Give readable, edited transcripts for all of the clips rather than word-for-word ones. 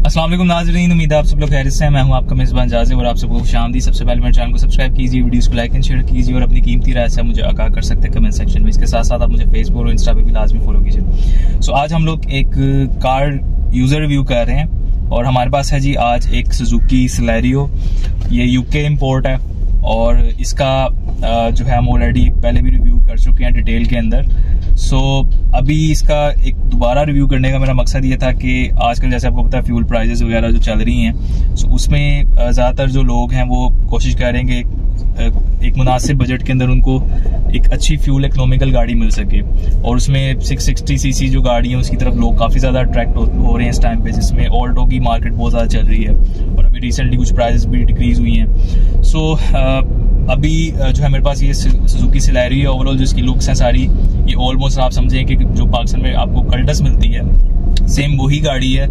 अस्सलाम वालेकुम नाज़रीन, उम्मीद है आप सब लोग खैरियत से हैं। मैं हूं आपका मेज़बान जाज़िब और आप सबको खुशामदीद। सबसे पहले मेरे चैनल को सब्सक्राइब कीजिए, वीडियोस को लाइक एंड शेयर कीजिए और अपनी कीमती राय से मुझे आगाह कर सकते हैं कमेंट सेक्शन में। इसके साथ साथ आप मुझे फेसबुक और इंस्टा पे भी लाजमी फॉलो कीजिए। सो आज हम लोग एक कार यूज़र रिव्यू कर रहे हैं और हमारे पास है जी आज एक सुजुकी सिलेरियो। ये यूके इम्पोर्ट है और इसका जो है हम ऑलरेडी पहले भी रिव्यू कर चुके हैं डिटेल के अंदर। सो अभी इसका एक दोबारा रिव्यू करने का मेरा मकसद ये था कि आजकल जैसे आपको पता है फ्यूल प्राइजेस वगैरह जो चल रही हैं, सो उसमें ज़्यादातर जो लोग हैं वो कोशिश करेंगे एक मुनासिब बजट के अंदर उनको एक अच्छी फ्यूल इकोनॉमिकल गाड़ी मिल सके। और उसमें 660 सीसी जो गाड़ी है उसकी तरफ लोग काफ़ी ज़्यादा अट्रैक्ट हो रहे हैं इस टाइम पे, जिसमें ऑल्टो की मार्केट बहुत ज़्यादा चल रही है और अभी रिसेंटली कुछ प्राइजेस भी डिक्रीज हुई हैं। सो अभी जो है मेरे पास ये सुजुकी सिलेरियो है। ओवरऑल जो इसकी लुक्स हैं सारी ये ऑलमोस्ट आप समझें कि जो पाकिस्तान में आपको कल्टस मिलती है सेम वही गाड़ी है।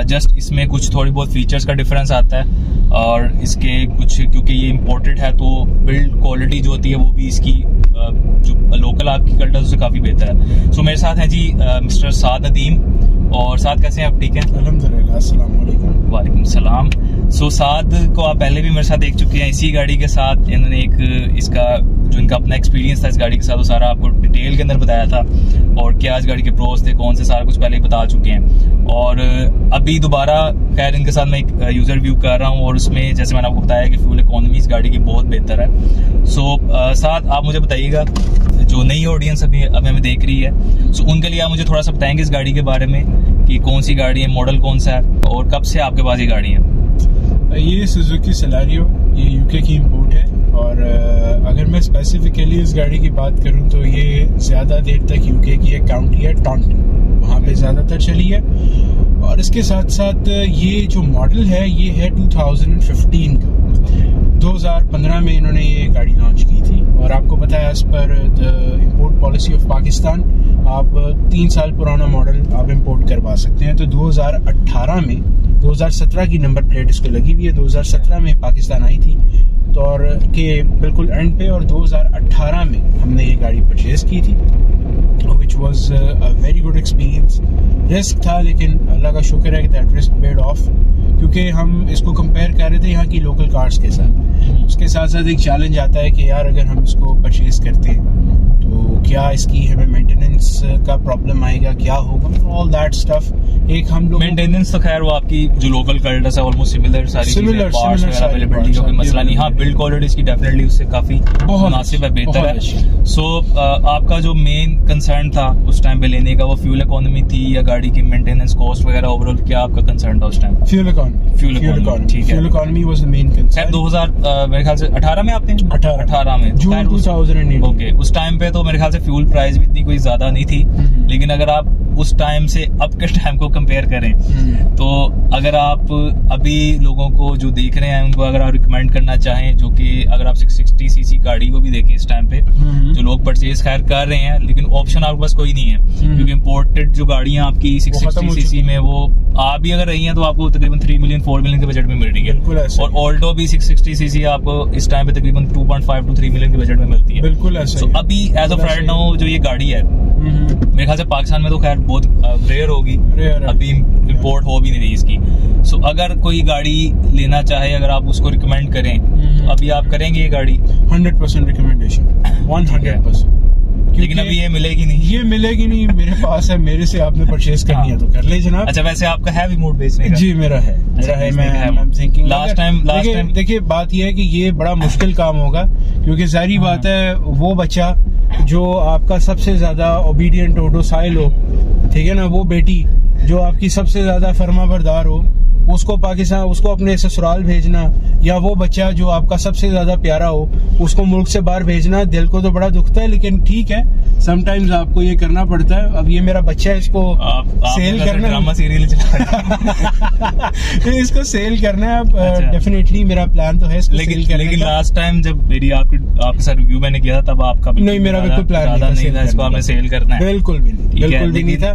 जस्ट इसमें कुछ थोड़ी बहुत फीचर्स का डिफरेंस आता है और इसके कुछ क्योंकि ये इम्पोर्टेड है तो बिल्ड क्वालिटी जो होती है वो भी इसकी जो लोकल आपकी कल्टस उससे काफ़ी बेहतर है। सो मेरे साथ हैं जी मिस्टर साद नदीम। और साद कैसे हैं आप? ठीक है अल्हम्दुलिल्लाह। अस्सलाम वालेकुम। वालेकुम सलाम। सो साद को आप पहले भी मेरे साथ देख चुके हैं इसी गाड़ी के साथ। इन्होंने एक इसका जो इनका अपना एक्सपीरियंस था इस गाड़ी के साथ वो सारा आपको डिटेल के अंदर बताया था और क्या इस गाड़ी के प्रोस थे कौन से, सारा कुछ पहले ही बता चुके हैं। और अभी दोबारा खैर इनके साथ मैं एक यूज़र रिव्यू कर रहा हूँ और उसमें जैसे मैंने आपको बताया कि फ्यूल इकोनॉमी इस गाड़ी की बहुत बेहतर है। सो साथ आप मुझे बताइएगा जो नई ऑडियंस अभी हमें देख रही है, सो उनके लिए आप मुझे थोड़ा सा बताएंगे इस गाड़ी के बारे में कि कौन सी गाड़ी है, मॉडल कौन सा है और कब से आपके पास ये गाड़ी है? ये सुजुकी सिलेरियो ये यूके की इम्पोर्ट है और अगर मैं स्पेसिफिकली इस गाड़ी की बात करूं तो ये ज़्यादा देर तक यूके की एक काउंटी है टॉन्टन, वहाँ पे ज़्यादातर चली है। और इसके साथ साथ ये जो मॉडल है ये है 2015 का। 2015 में इन्होंने ये गाड़ी लॉन्च की थी और आपको पता है as per the import policy of Pakistan आप 3 साल पुराना मॉडल आप इम्पोर्ट करवा सकते हैं। तो 2018 में 2017 की नंबर प्लेट इसको लगी हुई है। 2017 में पाकिस्तान आई थी तो और के बिल्कुल एंड पे और 2018 में हमने ये गाड़ी परचेज की थी which was a very good experience. Risk था लेकिन अल्लाह का शुक्र है कि दैट रिस्क पेड ऑफ, क्योंकि हम इसको कंपेयर कर रहे थे यहाँ की लोकल कार्स के साथ। उसके साथ साथ एक चैलेंज आता है कि यार अगर हम इसको परचेज करते हैं तो क्या इसकी हमें मेंटेनेंस का प्रॉब्लम आएगा, क्या होगा, ऑल दैट स्टफ। एक हम लोग मेंटेनेंस तो खैर वो आपकी जो लोकल कल्टस है ऑलमोस्ट सिमिलर सारी सिमिलर अवेलेबिलिटी का कोई मसला नहीं। हाँ, बिल्ड क्वालिटी इसकी डेफिनेटली उससे काफी मुनासिब है, बेहतर है। सो आपका जो मेन कंसर्न था उस टाइम पे लेने का वो फ्यूल इकोनॉमी थी या गाड़ी की मेंटेनेंस कॉस्ट वगैरह, ओवरऑल क्या आपका कंसर्न था उस टाइम? Fuel economy. ठीक है, fuel economy was the main concern. 2000 मेरे ख्याल से 18 में आपने 18 में जून 2018। ओके, उस टाइम पे तो मेरे ख्याल से फ्यूल प्राइस भी इतनी कोई ज्यादा नहीं थी, लेकिन अगर आप उस टाइम से अब के टाइम को कंपेयर करें तो अगर आप अभी लोगों को जो देख रहे हैं उनको अगर आप रिकमेंड करना चाहें, जो कि अगर आप 660 सीसी गाड़ी को भी देखें इस टाइम पे जो लोग परचेज खैर कर रहे हैं, लेकिन ऑप्शन आपके पास कोई नहीं है क्योंकि इम्पोर्टेड जो गाड़ियां आपकी 660 सीसी में वो आ भी अगर रही हैं तो आपको तकरीबन 3 मिलियन 4 मिलियन के बजट में मिल रही है। और ऑल्टो भी 660 सीसी आपको इस टाइम पे तकरीबन 2.5 to 3 मिलियन के बजट में मिलती है। बिल्कुल ऐसा। तो अभी एज ऑफ राइट नाउ जो ये गाड़ी है मेरे ख्याल से पाकिस्तान में तो खैर बहुत रेयर होगी, अभी इम्पोर्ट हो भी नहीं रही इसकी। सो अगर कोई गाड़ी लेना चाहे, अगर आप उसको रिकमेंड करें तो अभी आप करेंगे ये गाड़ी? 100% रिकमेंडेशन, 100%। लेकिन अभी ये मिलेगी नहीं। ये मिलेगी नहीं, मेरे पास है, मेरे से आपने परचेज करनी है तो कर ले जनाब। अच्छा, वैसे आपका है भी मूड बेचने का? जी मेरा है, मैं थिंकिंग लास्ट टाइम देखिए बात ये है कि ये बड़ा मुश्किल काम होगा क्योंकि जाहिर बात है वो बच्चा जो आपका सबसे ज्यादा ओबीडियंट हो, डोसाइल हो, ठीक है ना, वो बेटी जो आपकी सबसे ज्यादा फर्माबरदार हो, उसको पाकिस्तान उसको अपने ससुराल भेजना, या वो बच्चा जो आपका सबसे ज्यादा प्यारा हो उसको मुल्क से बाहर भेजना, दिल को तो बड़ा दुखता है लेकिन ठीक है समटाइम्स आपको ये करना पड़ता है। अब ये मेरा बच्चा है, इसको सेल करना, ड्रामा सीरियल इसको सेल करना है। डेफिनेटली मेरा प्लान तो है इसको सेल करने का। लेकिन लास्ट टाइम जब मेरी आपके साथ रिव्यू मैंने किया था तब आपका नहीं, मेरा बिल्कुल प्लान नहीं था इसको आपने सेल करना है। बिल्कुल भी नहीं था।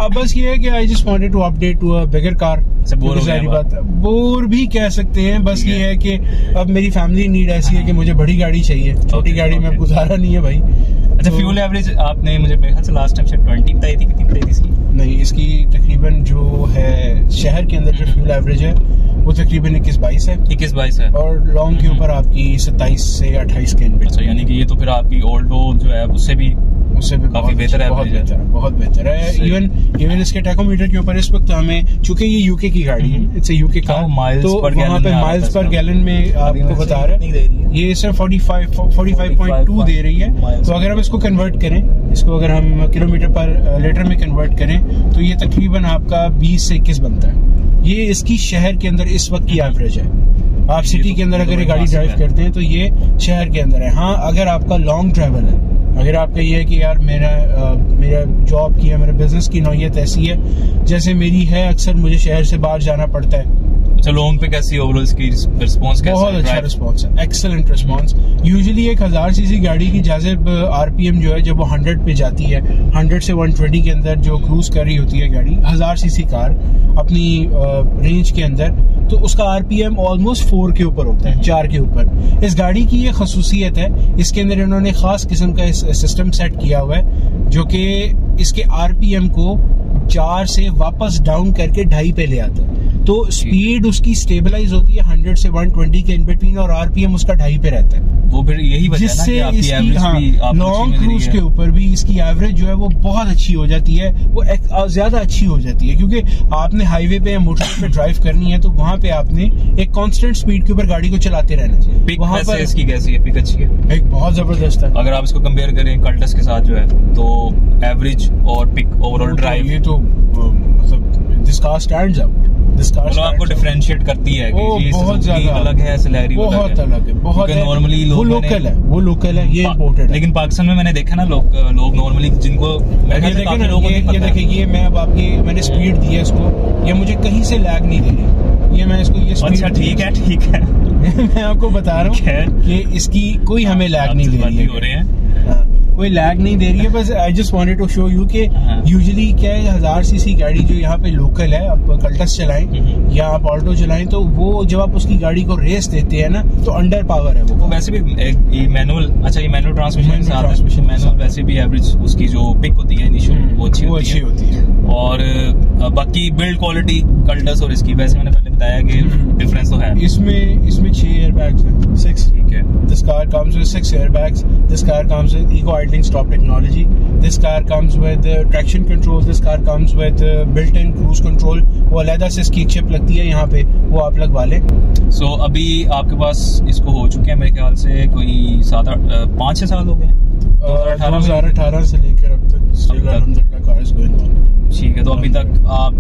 अब बस ये है कि I just wanted to update to a bigger car. सारी बात बोर भी कह सकते हैं। बस ये है कि अब मेरी फैमिली नीड ऐसी है कि मुझे बड़ी गाड़ी चाहिए, छोटी गाड़ी में गुजारा नहीं है भाई। अच्छा, फ्यूल एवरेज आपने मुझे मेरे ख्याल से लास्ट टाइम से 20 बताई थी, कितनी बताई थी इसकी? नहीं, इसकी तकरीबन जो है शहर के अंदर जो फ्यूल एवरेज है वो तकरीबन 21-22 है। 21-22 है और लॉन्ग के ऊपर आपकी 27 से 28 के इनबिल्ट। अच्छा, यानी कि ये तो फिर आपकी ओल्डो जो है उससे भी काफी बेहतर है, बहुत बेहतर है। इवन इसके टैकोमीटर के ऊपर इस वक्त हमें, चूंकि ये यूके की गाड़ी है, इट्स अ यूके कार, तो वहाँ पे माइल्स पर गैलन में आपको बता रहा है ये सिर्फ 45.2 दे रही है। तो अगर हम इसको कन्वर्ट करें, इसको अगर हम किलोमीटर पर लीटर में कन्वर्ट करें तो ये तकरीबन आपका 20 से 21 बनता है। ये इसकी शहर के अंदर इस वक्त की एवरेज है। आप सिटी के अंदर अगर ये गाड़ी ड्राइव करते हैं तो ये शहर के अंदर है। हाँ, अगर आपका लॉन्ग ट्रैवल है, अगर आपका ये है कि यार मेरा जॉब की है, मेरे बिजनेस की नौयत ऐसी है जैसे मेरी है, अक्सर मुझे शहर से बाहर जाना पड़ता है। अच्छा, लॉन्ग पे कैसी ओवरऑल इसकी रिस्पांस कैसा है? बहुत अच्छा रिस्पांस है, एक्सेलेंट रिस्पांस। यूजुअली एक 1000 सीसी गाड़ी की जाज़िब आरपीएम जो है जब वो 100 पे जाती है, 100 से 120 के अंदर जो क्रूज कर रही होती है गाड़ी, 1000 सीसी कार अपनी रेंज के अंदर, तो उसका आरपीएम ऑलमोस्ट 4 के ऊपर होता है, 4 के ऊपर। इस गाड़ी की ये खसूसियत है, इसके अंदर इन्होंने खास किस्म का सिस्टम सेट किया हुआ है जो कि इसके आरपीएम को 4 से वापस डाउन करके 2.5 पे ले आता है। तो स्पीड उसकी स्टेबलाइज होती है 100 से 120 के इन बिटवीन, और आरपीएम उसका 2.5 पे रहता है। वो फिर यही वजह है ना कि आपकी एवरेज लॉन्ग क्रूज के ऊपर भी इसकी एवरेज जो है वो बहुत अच्छी हो जाती है, वो ज्यादा अच्छी हो जाती है, क्योंकि आपने हाईवे पे या मोटर पे ड्राइव करनी है तो वहाँ पे आपने एक कांस्टेंट स्पीड के ऊपर गाड़ी को चलाते रहना चाहिए। पिक वहाँ पर इसकी कैसी है? पिक अच्छी है, पिक बहुत जबरदस्त है। अगर आप इसको कंपेयर करें कल्टस के साथ जो है, तो एवरेज और पिक ओवरऑल ड्राइव, ये तो मतलब दिस कार स्टैंड्स आउट। मतलब आपको डिफरेंशिएट करती है कि बहुत ज्यादा अलग है, सैलरी बहुत अलग है, बहुत नॉर्मली वो लोकल है, वो लोकल है, ये इम्पोर्टेड है। लेकिन पाकिस्तान में मैंने देखा ना लोग नॉर्मली जिनको ये देखिए, ये मैं अब आपकी मैंने स्पीड दी है इसको, ये मुझे कहीं से लैग नहीं दे रही, ये मैं इसको ये अच्छा ठीक है मैं आपको बता रहा हूँ कि इसकी कोई हमें लैग नहीं दे रही है, कोई लैग नहीं दे रही है। बस I just wanted to show you कि यूजुअली क्या है, 1000 सीसी गाड़ी जो यहाँ पे लोकल है, आप कल्टस चलाएं या आप ऑल्टो चलाएं, तो वो जब आप उसकी गाड़ी को रेस देते हैं ना तो अंडर पावर है वो। वैसे भी मैनुअल, अच्छा ये मैनुअल ट्रांसमिशन मैनुअल, वैसे भी एवरेज उसकी जो पिक होती है इनिशियल वो अच्छी होती है। और बाकी बिल्ड क्वालिटी कल्टस और इसकी, वैसे मैंने पहले बताया कि डिफरेंस तो है। इसमें 6 एयरबैग्स हैं, 6, ठीक है। This car comes with 6 airbags. This car comes with eco idling stop technology. This car comes with traction control. This car comes with built-in cruise control. वो अलग से इसकी चिप लगती है यहाँ पे, वो आप लगवा लें। So अभी आपके पास इसको हो चुके हैं मेरे ख्याल से कोई 5-6 साल हो गए 2018 से लेकर अब तक। Still alhamdulillah car is going on. ठीक है, तो अभी तक आप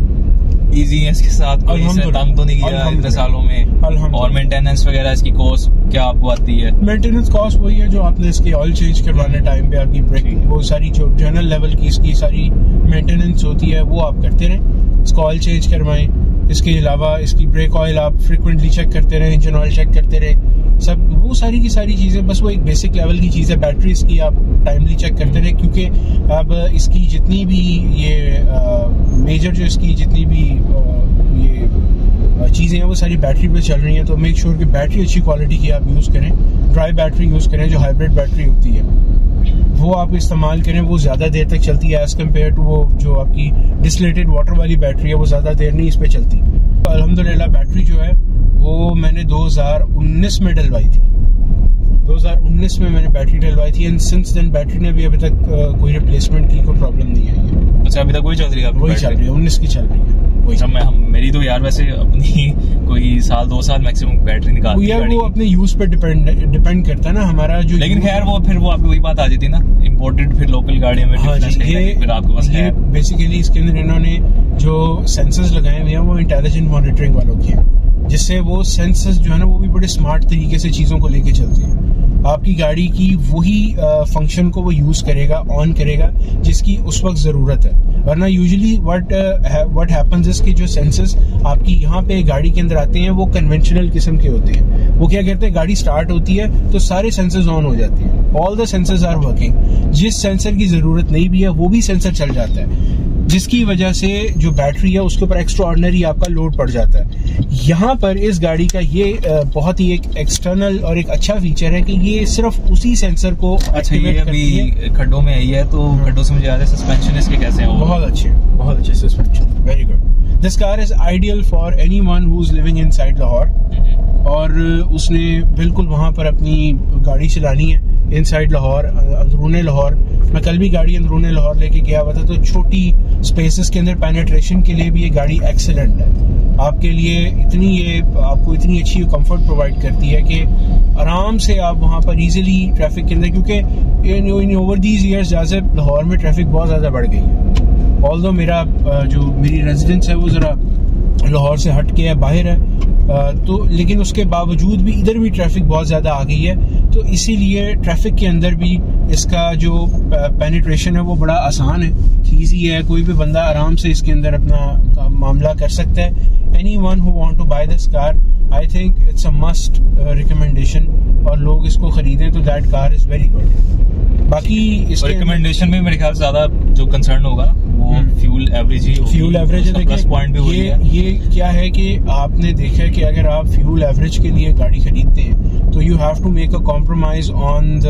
इजी है इसके साथ, कोई से तंग तो नहीं किया इतने सालों में? और मेंटेनेंस वगैरह इसकी कॉस्ट क्या आपको आती है? मेंटेनेंस कॉस्ट वही है जो आपने इसके ऑयल चेंज करवाने टाइम पे आपकी ब्रेकिंग, वो सारी जो जनरल लेवल की इसकी सारी मेंटेनेंस होती है वो आप करते रहें। इसको ऑयल चेंज करवाएं, इसके अलावा इसकी ब्रेक ऑयल आप फ्रिक्वेंटली चेक करते रहें, इंजन ऑयल चेक करते रहें, सब वो सारी की सारी चीज़ें। बस वो एक बेसिक लेवल की चीज़ है। बैटरी इसकी आप टाइमली चेक करते रहें, क्योंकि अब इसकी जितनी भी ये मेजर जो इसकी जितनी भी ये चीज़ें हैं वो सारी बैटरी पे चल रही हैं। तो मेक श्योर कि बैटरी अच्छी क्वालिटी की आप यूज़ करें, ड्राई बैटरी यूज़ करें, जो हाइब्रिड बैटरी होती है वो आप इस्तेमाल करें, वो ज़्यादा देर तक चलती है एज़ कम्पेयर टू वो जो आपकी डिस्टिलेटेड वाटर वाली बैटरी है, वो ज़्यादा देर नहीं इस पर चलती। तो अल्हम्दुलिल्लाह बैटरी जो है वो मैंने 2019 में डलवाई थी, 2019 में मैंने बैटरी डलवाई थी, एंड सिंस देन बैटरी ने भी अभी तक कोई रिप्लेसमेंट की कोई प्रॉब्लम नहीं आई है। अच्छा, अभी तक वही चल रही है? वही चल रही है, 19 की चल रही है वही। मेरी तो यार वैसे अपनी कोई 1-2 साल मैक्सिमम बैटरी निकालती है। वो अपने यूज पे डिपेंड करता है ना हमारा जो। लेकिन खैर वो फिर वो आपकी वही बात आ जाती है ना, इम्पोर्टेड फिर लोकल गाड़ियों में फिर आपके पास है। बेसिकली इसके अंदर इन्होंने जो सेंसर्स लगाए हुए हैं वो इंटेलिजेंट मॉनिटरिंग वालों की है, जिससे वो सेंसर्स जो है ना वो भी बड़े स्मार्ट तरीके से चीज़ों को लेके चलते हैं। आपकी गाड़ी की वही फंक्शन को वो यूज करेगा, ऑन करेगा जिसकी उस वक्त जरूरत है। वरना यूजुअली व्हाट हैपेंस इज कि जो सेंसर्स आपकी यहाँ पे गाड़ी के अंदर आते हैं वो कन्वेंशनल किस्म के होते हैं। वो क्या करते हैं, गाड़ी स्टार्ट होती है तो सारे सेंसर्स ऑन हो जाते हैं, all the sensors are working. जिस सेंसर की जरूरत नहीं भी है वो भी सेंसर चल जाता है, जिसकी वजह से जो बैटरी है उसके ऊपर एक्स्ट्रा ऑर्डिनरी आपका लोड पड़ जाता है। यहाँ पर इस गाड़ी का ये बहुत ही एक एक्सटर्नल और एक अच्छा फीचर है कि ये सिर्फ उसी सेंसर को। अच्छा, ये अभी खड्डों में आई है तो खड्डों से मुझे याद है सस्पेंशन इसके कैसे हैं? बहुत अच्छे suspension, very good. This car is ideal for anyone who is living inside Lahore और उसने बिल्कुल वहाँ पर अपनी गाड़ी चलानी है इनसाइड लाहौर, अंदरूने लाहौर। मैं कल भी गाड़ी अंदरूने लाहौर लेके गया हुआ था, तो छोटी स्पेसेस के अंदर पेनिट्रेशन के लिए भी ये गाड़ी एक्सेलेंट है। आपके लिए आपको इतनी अच्छी कंफर्ट प्रोवाइड करती है कि आराम से आप वहाँ पर इजीली ट्रैफिक के अंदर, क्योंकि इन ओवर दीज ईयर्स जैसे लाहौर में ट्रैफिक बहुत ज़्यादा बढ़ गई है। ऑल्दो मेरी रेजिडेंस है वो ज़रा लाहौर से हट के बाहर है, तो लेकिन उसके बावजूद भी इधर भी ट्रैफिक बहुत ज़्यादा आ गई है। तो इसीलिए ट्रैफिक के अंदर भी इसका जो पेनिट्रेशन है वो बड़ा आसान है, ईजी है। कोई भी बंदा आराम से इसके अंदर अपना मामला कर सकता है। Anyone who want to buy this car, I think it's a must recommendation, और लोग इसको खरीदें तो that car is very good. बाकी इसके रिकमेंडेशन में मेरे ख्याल से ज्यादा जो कंसर्न होगा वो फ्यूल एवरेज ही होगी। फ्यूल एवरेज प्लस पॉइंट भी ये क्या है कि आपने देखा है कि अगर आप फ्यूल एवरेज के लिए गाड़ी खरीदते हैं तो you have to make a compromise on the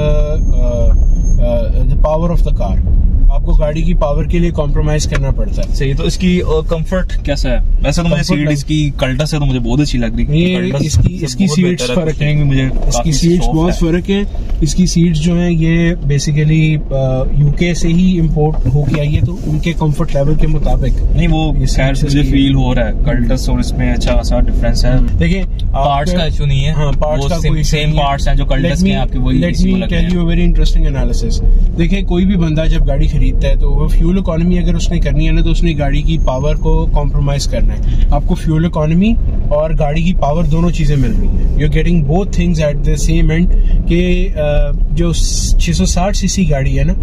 power of the car. आपको गाड़ी की पावर के लिए कॉम्प्रोमाइज करना पड़ता है। सही। तो इसकी कंफर्ट कैसा है? वैसे तो मुझे सीट इसकी कल्टस है तो मुझे बहुत अच्छी लग रही है। इसकी सीट्स फर्क है, इसकी सीट्स बहुत फर्क है। इसकी सीट्स जो हैं ये बेसिकली यूके से ही इम्पोर्ट होके आई है, तो उनके कंफर्ट लेवल के मुताबिक नहीं, वो खैर मुझे फील हो रहा है कल्टस और इसमें अच्छा खासा डिफरेंस है। देखिए पार्ट्स का इशू नहीं है। हाँ, पार्ट्स का कोई सेम पार्ट्स हैं जो कल्टस के आपके वही। Let me tell you a very interesting analysis. देखिए, कोई भी बंदा जब गाड़ी खरीदता है तो वो फ्यूल इकोनॉमी अगर उसने करनी है ना, तो उसने गाड़ी की पावर को कॉम्प्रोमाइज करना है। आपको फ्यूल इकोनॉमी और गाड़ी की पावर दोनों चीजें मिल रही हैं। You are getting both things at the same end. के जो 660 सीसी गाड़ी है ना,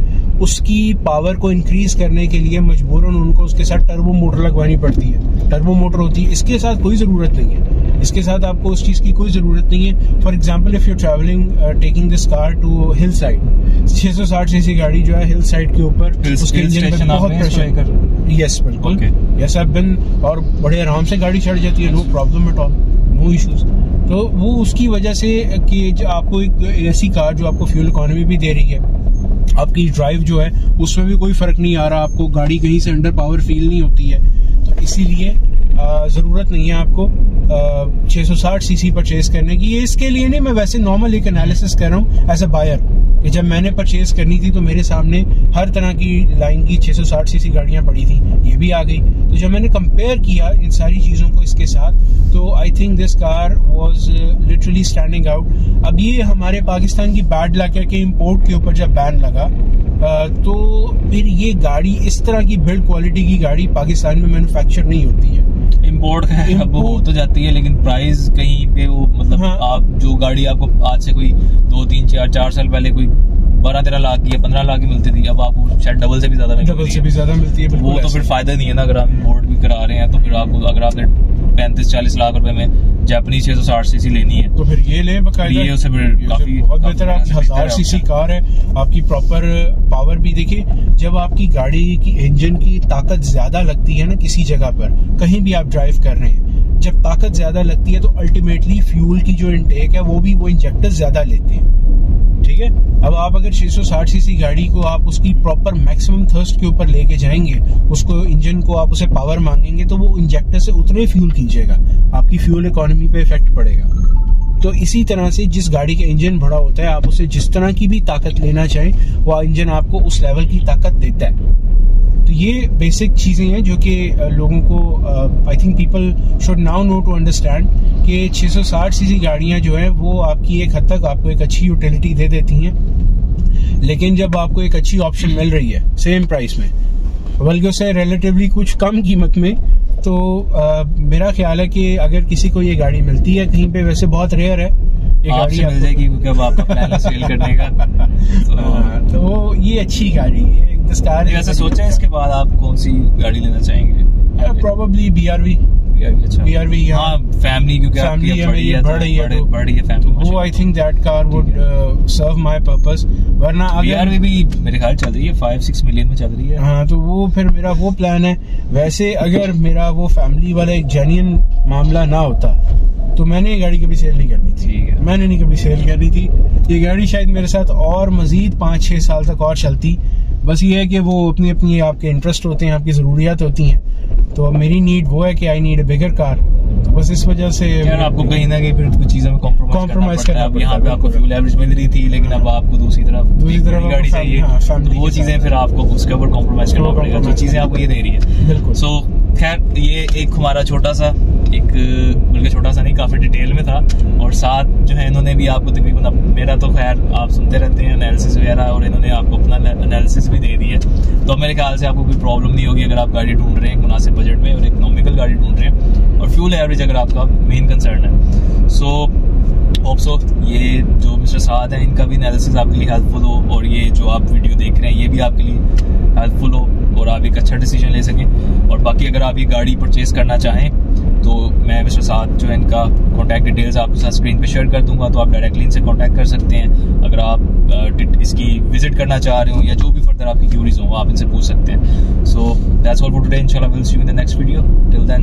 उसकी पावर को इंक्रीज करने के लिए मजबूरन उनको उसके साथ टर्बो मोटर लगवानी पड़ती है। टर्बो मोटर होती है, इसके साथ कोई जरूरत नहीं है। इसके साथ आपको उस चीज की कोई जरूरत नहीं है। For example, if you travelling taking this car to hill side, 660 CC गाड़ी जो है हिल साइड के ऊपर उसके इंजन पे बहुत प्रेशर। यस, बिल्कुल। यस, आई हैव बीन, और बड़े आराम से गाड़ी चढ़ जाती है, no problem at all, no issues. तो वो उसकी वजह से कि आपको एक ऐसी कार जो आपको फ्यूल इकोनॉमी भी दे रही है, आपकी ड्राइव जो है उसमें भी कोई फर्क नहीं आ रहा, आपको गाड़ी कहीं से अंडर पावर फील नहीं होती है। तो इसीलिए ज़रूरत नहीं है आपको 660 सीसी परचेज करने की। ये इसके लिए नहीं, मैं वैसे नॉर्मल एक एनालिसिस कर रहा हूँ एज अ बायर, कि जब मैंने परचेज करनी थी तो मेरे सामने हर तरह की लाइन की 660 सीसी गाड़ियां पड़ी थी, ये भी आ गई। तो जब मैंने कंपेयर किया इन सारी चीज़ों को इसके साथ, तो I think this car was literally standing out. अब ये हमारे पाकिस्तान की बैड लक है कि इम्पोर्ट के ऊपर जब बैन लगा तो फिर ये गाड़ी, इस तरह की बिल्ड क्वालिटी की गाड़ी पाकिस्तान में मैन्युफैक्चर नहीं होती है। इम्पोर्ट अब हो तो जाती है, लेकिन प्राइस कहीं पे वो मतलब, हाँ, आप जो गाड़ी आपको आज से कोई 2, 3, 4 साल पहले कोई 12-13 लाख की या 15 लाख की मिलती थी, अब आपको शायद डबल से भी ज्यादा मिलती है। वो तो फिर फायदा नहीं है ना। अगर आप इम्पोर्ट भी करा रहे हैं तो फिर आपको, अगर आपने 35-40 लाख रुपए में जापानीज 660 सीसी लेनी है तो फिर ये ले बकायदा, ये उससे काफी बहुत बेहतर। आपकी 1000 सीसी कार है, आपकी प्रॉपर पावर भी देखिए। जब आपकी गाड़ी की इंजन की ताकत ज्यादा लगती है ना, किसी जगह पर कहीं भी आप ड्राइव कर रहे हैं, जब ताकत ज्यादा लगती है तो अल्टीमेटली फ्यूल की जो इनटेक है वो इंजेक्टर्स ज्यादा लेते हैं। ठीक है, अब आप अगर 660 सीसी गाड़ी को आप उसकी प्रॉपर मैक्सिमम थर्स्ट के ऊपर लेके जाएंगे, उसको इंजन को आप उसे पावर मांगेंगे, तो वो इंजेक्टर से उतने फ्यूल खींचेगा, आपकी फ्यूल इकोनॉमी पे इफेक्ट पड़ेगा। तो इसी तरह से जिस गाड़ी का इंजन बड़ा होता है, आप उसे जिस तरह की भी ताकत लेना चाहें, वो इंजन आपको उस लेवल की ताकत देता है। तो ये बेसिक चीजें हैं जो कि लोगों को, I think people should now know to understand कि 660 सीसी गाड़ियां जो हैं वो आपकी एक हद तक आपको एक अच्छी यूटिलिटी दे देती हैं, लेकिन जब आपको एक अच्छी ऑप्शन मिल रही है सेम प्राइस में, बल्कि उससे रिलेटिवली कुछ कम कीमत में, तो मेरा ख्याल है कि अगर किसी को ये गाड़ी मिलती है कहीं पे, वैसे बहुत रेयर है ये गाड़ी मिल जाएगी क्योंकि अब आपका प्लान है सेल करने का, तो ये अच्छी गाड़ी है। ऐसा सोचा है इसके बाद आप कौन सी गाड़ी लेना चाहेंगे? Probably BRV। BRV, हाँ, फैमिली, क्योंकि फैमिली है मेरी, बढ़ रही है फैमिली, वो I think that car would serve my purpose. वरना BRV भी मेरे ख्याल चल रही है 5-6 मिलियन में चल रही है। हाँ, तो वो फिर मेरा वो प्लान है। वैसे अगर मेरा वो फैमिली वाला एक जेन्युइन मामला ना होता तो मैंने ये गाड़ी कभी सेल नहीं करनी थी। मैंने नहीं कभी सेल करनी थी। ये गाड़ी शायद मेरे साथ और मजीद 5-6 साल तक और चलती। बस ये है कि वो अपनी अपनी आपके इंटरेस्ट होते हैं, आपकी ज़रूरियात होती हैं, तो अब मेरी नीड वो है कि I need a bigger car, तो बस इस वजह से यार आपको कहीं ना कहीं फिर कुछ चीजों में कॉम्प्रोमाइज करना पड़ता है। यहाँ पे आपको फ्यूल एवरेज मिल रही थी, लेकिन अब आपको दूसरी तरफ गाड़ी चाहिए, तो वो चीजें फिर आपको उसके ऊपर कॉम्प्रोमाइज करना पड़ेगा, जो चीजें आपको ये दे रही है। बिल्कुल। सो खैर ये एक हमारा छोटा सा, एक बल्कि छोटा सा नहीं, काफी डिटेल में था, और साथ जो है इन्होंने भी आपको तकरीबन, मेरा तो खैर आप सुनते रहते हैं एनालिसिस वगैरह, और इन्होंने आपको अपना एनालिसिस भी दे दी है, तो मेरे ख्याल से आपको कोई प्रॉब्लम नहीं होगी अगर आप गाड़ी ढूंढ रहे हैं मुनासिब बजट में और इकोनॉमिकल गाड़ी ढूंढ रहे हैं, और फ्यूल एवरेज अगर आपका मेन कंसर्न है। सो होप सो ये जो मिस्टर साद हैं इनका भी एनालिसिस आपके लिए हेल्पफुल हो, और ये जो आप वीडियो देख रहे हैं ये भी आपके लिए हेल्पफुल हो, और आप एक अच्छा डिसीजन ले सकें। और बाकी अगर आप ये गाड़ी परचेज करना चाहें तो मैं मिस्टर साद जो है इनका कॉन्टैक्ट डिटेल्स आपके साथ स्क्रीन पे शेयर कर दूंगा, तो आप डायरेक्टली इनसे कॉन्टैक्ट कर सकते हैं। अगर आप इसकी विजिट करना चाह रहे हो या जो भी फर्दर आपकी क्यूरीज हो आप इनसे पूछ सकते हैं। So that's all for today, इंशाल्लाह will see you in the next video. Till then